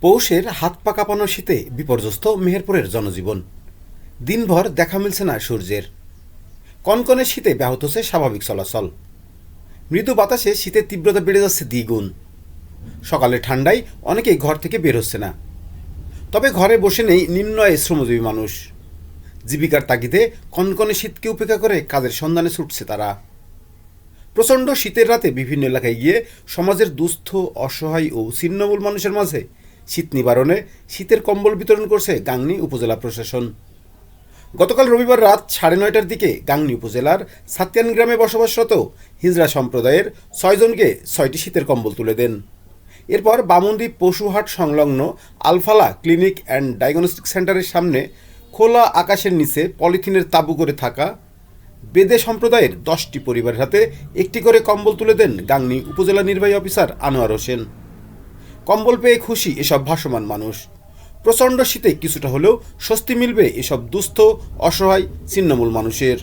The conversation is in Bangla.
পৌষের হাত পা কাঁপানো শীতে বিপর্যস্ত মেহেরপুরের জনজীবন। দিনভর দেখা মিলছে না সূর্যের। কনকনে শীতে ব্যাহত হচ্ছে স্বাভাবিক চলাচল। মৃদু বাতাসে শীতের তীব্রতা বেড়ে যাচ্ছে দ্বিগুণ। সকালে ঠান্ডায় অনেকেই ঘর থেকে বের হচ্ছে না। তবে ঘরে বসে নেই নিম্ন আয়ের শ্রমজীবী মানুষ। জীবিকার তাগিদে কনকনে শীতকে উপেক্ষা করে কাজের সন্ধানে ছুটছে তারা। প্রচণ্ড শীতের রাতে বিভিন্ন এলাকায় গিয়ে সমাজের দুস্থ, অসহায় ও ছিন্নমূল মানুষের মাঝে শীত নিবারণে শীতের কম্বল বিতরণ করছে গাংনী উপজেলা প্রশাসন। গতকাল রবিবার রাত 9:30টার দিকে গাংনী উপজেলার সাতিয়ান গ্রামে বসবাসরত হিজড়া সম্প্রদায়ের 6জনকে 6টি শীতের কম্বল তুলে দেন। এরপর বামুনদ্বীপ পশুহাট সংলগ্ন আলফালা ক্লিনিক অ্যান্ড ডায়াগনস্টিক সেন্টারের সামনে খোলা আকাশের নিচে পলিথিনের তাঁবু করে থাকা বেদে সম্প্রদায়ের 10টি পরিবারের হাতে একটি করে কম্বল তুলে দেন গাংনী উপজেলা নির্বাহী অফিসার আনোয়ার হোসেন। কম্বল পেয়ে খুশি এসব ভাসমান মানুষ। প্রচণ্ড শীতে কিছুটা হলেও স্বস্তি মিলবে এসব দুস্থ, অসহায় ছিন্নমূল মানুষের।